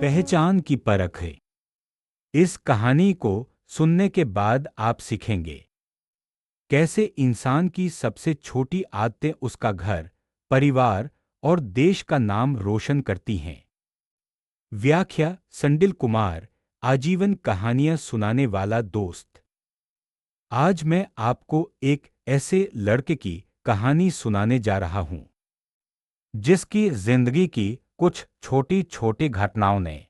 पहचान की परख है। इस कहानी को सुनने के बाद आप सीखेंगे कैसे इंसान की सबसे छोटी आदतें उसका घर, परिवार और देश का नाम रोशन करती हैं। व्याख्या संडिल कुमार, आजीवन कहानियां सुनाने वाला दोस्त। आज मैं आपको एक ऐसे लड़के की कहानी सुनाने जा रहा हूं जिसकी जिंदगी की कुछ छोटी छोटी घटनाओं ने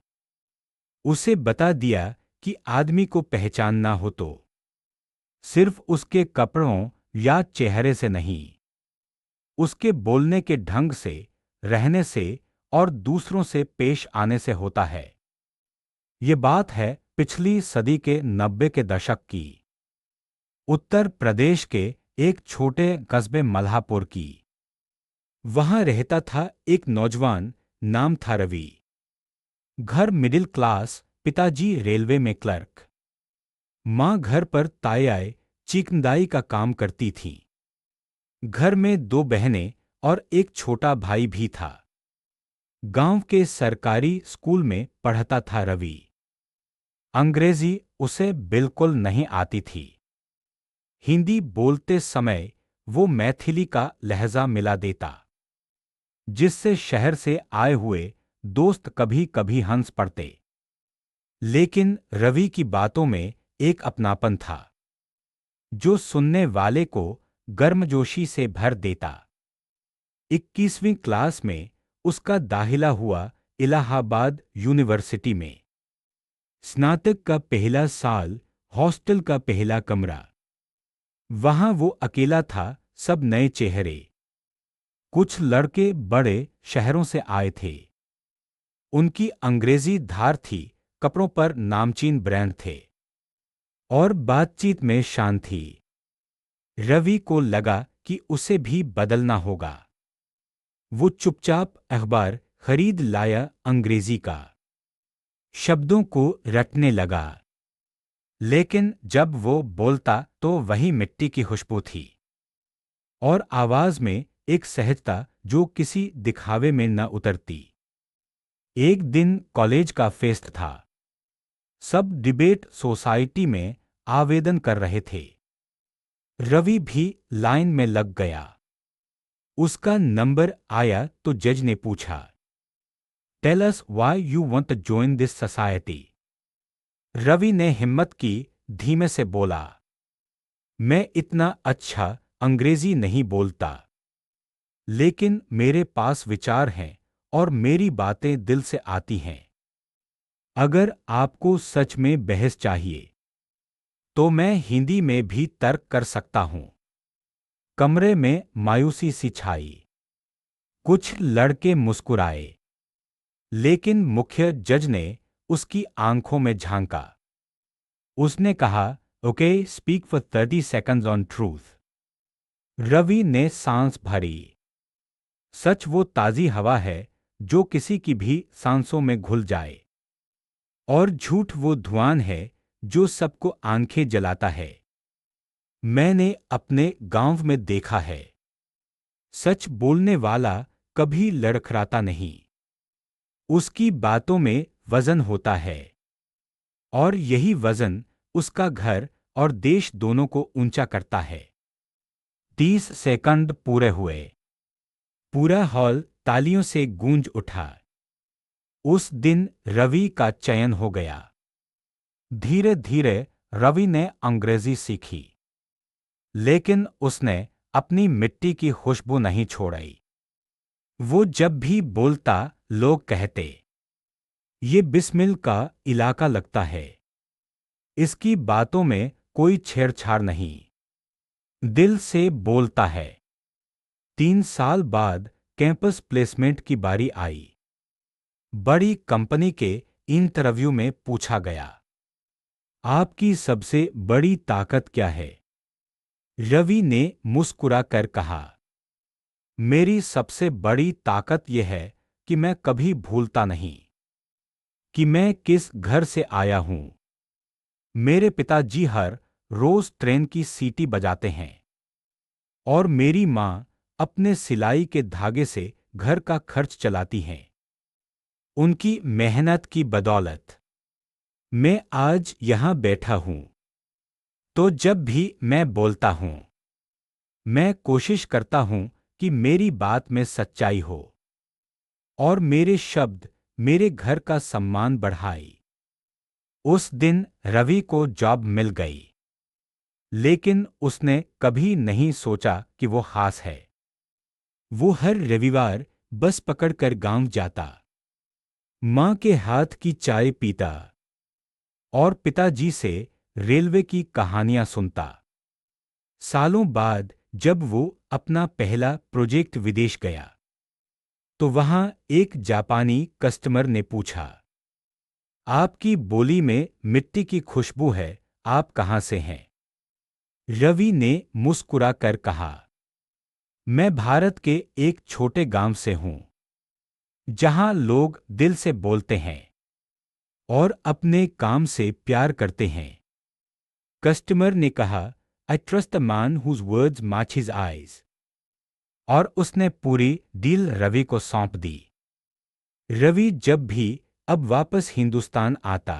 उसे बता दिया कि आदमी को पहचानना हो तो सिर्फ उसके कपड़ों या चेहरे से नहीं, उसके बोलने के ढंग से, रहने से और दूसरों से पेश आने से होता है। ये बात है पिछली सदी के 90 के दशक की, उत्तर प्रदेश के एक छोटे कस्बे मल्हापुर की। वहां रहता था एक नौजवान, नाम था रवि। घर मिडिल क्लास, पिताजी रेलवे में क्लर्क, मां घर पर ताई चिकनदाई का काम करती थी। घर में 2 बहनें और एक छोटा भाई भी था। गांव के सरकारी स्कूल में पढ़ता था रवि। अंग्रेजी उसे बिल्कुल नहीं आती थी। हिंदी बोलते समय वो मैथिली का लहजा मिला देता, जिससे शहर से आए हुए दोस्त कभी कभी हंस पड़ते। लेकिन रवि की बातों में एक अपनापन था जो सुनने वाले को गर्मजोशी से भर देता। 21वीं क्लास में उसका दाखिला हुआ इलाहाबाद यूनिवर्सिटी में। स्नातक का पहला साल, हॉस्टल का पहला कमरा। वहां वो अकेला था, सब नए चेहरे। कुछ लड़के बड़े शहरों से आए थे। उनकी अंग्रेजी धार थी, कपड़ों पर नामचीन ब्रांड थे और बातचीत में शान थी। रवि को लगा कि उसे भी बदलना होगा। वो चुपचाप अखबार खरीद लाया अंग्रेजी का, शब्दों को रटने लगा। लेकिन जब वो बोलता तो वही मिट्टी की खुशबू थी और आवाज में एक सहजता जो किसी दिखावे में न उतरती। एक दिन कॉलेज का फेस्ट था। सब डिबेट सोसाइटी में आवेदन कर रहे थे। रवि भी लाइन में लग गया। उसका नंबर आया तो जज ने पूछा, tell us why you want to join this society. Ravi ने हिम्मत की, धीमे से बोला, मैं इतना अच्छा अंग्रेजी नहीं बोलता, लेकिन मेरे पास विचार हैं और मेरी बातें दिल से आती हैं। अगर आपको सच में बहस चाहिए तो मैं हिंदी में भी तर्क कर सकता हूं। कमरे में मायूसी सी छाई। कुछ लड़के मुस्कुराए, लेकिन मुख्य जज ने उसकी आंखों में झांका। उसने कहा, okay, speak for 30 seconds on truth. Ravi ने सांस भरी। सच वो ताजी हवा है जो किसी की भी सांसों में घुल जाए, और झूठ वो धुआं है जो सबको आंखें जलाता है। मैंने अपने गांव में देखा है, सच बोलने वाला कभी लड़खड़ाता नहीं। उसकी बातों में वजन होता है, और यही वजन उसका घर और देश दोनों को ऊंचा करता है। 30 सेकंड पूरे हुए। पूरा हॉल तालियों से गूंज उठा। उस दिन रवि का चयन हो गया। धीरे धीरे रवि ने अंग्रेजी सीखी, लेकिन उसने अपनी मिट्टी की खुशबू नहीं छोड़ी। वो जब भी बोलता, लोग कहते, ये बिस्मिल का इलाका लगता है। इसकी बातों में कोई छेड़छाड़ नहीं, दिल से बोलता है। 3 साल बाद कैंपस प्लेसमेंट की बारी आई। बड़ी कंपनी के इंटरव्यू में पूछा गया, आपकी सबसे बड़ी ताकत क्या है? रवि ने मुस्कुरा कर कहा, मेरी सबसे बड़ी ताकत यह है कि मैं कभी भूलता नहीं कि मैं किस घर से आया हूं। मेरे पिताजी हर रोज ट्रेन की सीटी बजाते हैं और मेरी मां अपने सिलाई के धागे से घर का खर्च चलाती हैं। उनकी मेहनत की बदौलत मैं आज यहाँ बैठा हूँ। तो जब भी मैं बोलता हूँ, मैं कोशिश करता हूँ कि मेरी बात में सच्चाई हो और मेरे शब्द मेरे घर का सम्मान बढ़ाए। उस दिन रवि को जॉब मिल गई, लेकिन उसने कभी नहीं सोचा कि वो हास है। वो हर रविवार बस पकड़कर गांव जाता, माँ के हाथ की चाय पीता और पिताजी से रेलवे की कहानियां सुनता। सालों बाद जब वो अपना पहला प्रोजेक्ट विदेश गया, तो वहां एक जापानी कस्टमर ने पूछा, आपकी बोली में मिट्टी की खुशबू है, आप कहाँ से हैं? रवि ने मुस्कुराकर कहा, मैं भारत के एक छोटे गांव से हूं, जहां लोग दिल से बोलते हैं और अपने काम से प्यार करते हैं। कस्टमर ने कहा, I trust the man whose words match his eyes. और उसने पूरी डील रवि को सौंप दी। रवि जब भी अब वापस हिंदुस्तान आता,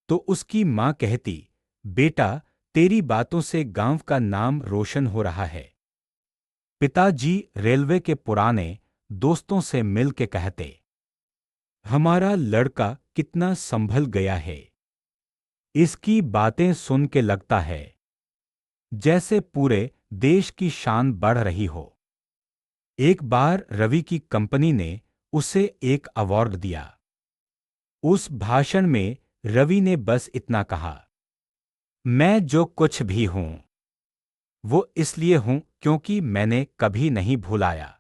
तो उसकी माँ कहती, बेटा, तेरी बातों से गांव का नाम रोशन हो रहा है। पिताजी रेलवे के पुराने दोस्तों से मिल के कहते, हमारा लड़का कितना संभल गया है। इसकी बातें सुन के लगता है जैसे पूरे देश की शान बढ़ रही हो। एक बार रवि की कंपनी ने उसे एक अवार्ड दिया। उस भाषण में रवि ने बस इतना कहा, मैं जो कुछ भी हूं, वो इसलिए हूं क्योंकि मैंने कभी नहीं भुलाया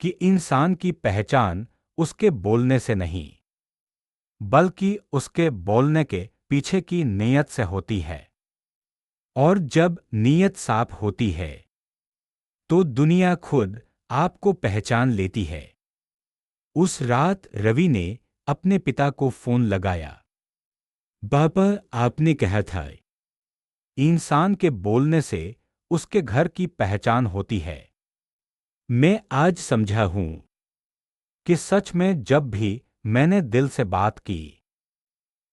कि इंसान की पहचान उसके बोलने से नहीं, बल्कि उसके बोलने के पीछे की नीयत से होती है। और जब नीयत साफ होती है, तो दुनिया खुद आपको पहचान लेती है। उस रात रवि ने अपने पिता को फोन लगाया। पापा, आपने कहा था, इंसान के बोलने से उसके घर की पहचान होती है। मैं आज समझा हूं कि सच में जब भी मैंने दिल से बात की,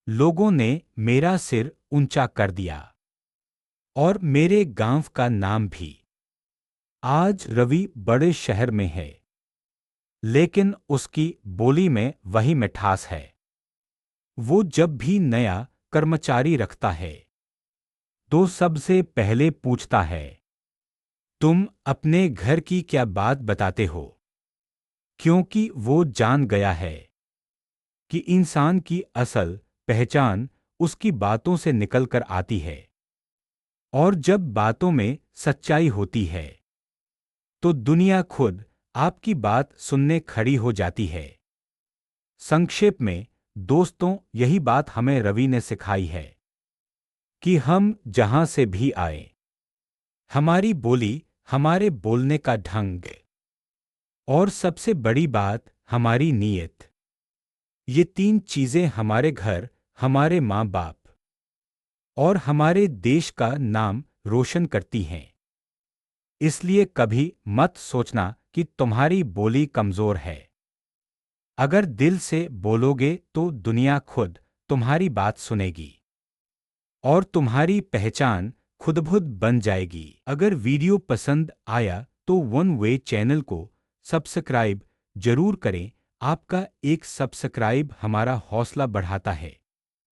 लोगों ने मेरा सिर ऊंचा कर दिया और मेरे गांव का नाम भी। आज रवि बड़े शहर में है, लेकिन उसकी बोली में वही मिठास है। वो जब भी नया कर्मचारी रखता है, तो सबसे पहले पूछता है, तुम अपने घर की क्या बात बताते हो? क्योंकि वो जान गया है कि इंसान की असल पहचान उसकी बातों से निकलकर आती है। और जब बातों में सच्चाई होती है, तो दुनिया खुद आपकी बात सुनने खड़ी हो जाती है। संक्षेप में दोस्तों, यही बात हमें रवि ने सिखाई है कि हम जहां से भी आए, हमारी बोली, हमारे बोलने का ढंग और सबसे बड़ी बात हमारी नीयत, ये तीन चीजें हमारे घर, हमारे माँ बाप और हमारे देश का नाम रोशन करती हैं। इसलिए कभी मत सोचना कि तुम्हारी बोली कमजोर है। अगर दिल से बोलोगे तो दुनिया खुद तुम्हारी बात सुनेगी और तुम्हारी पहचान खुद बन जाएगी। अगर वीडियो पसंद आया तो वन वे चैनल को सब्सक्राइब जरूर करें। आपका एक सब्सक्राइब हमारा हौसला बढ़ाता है।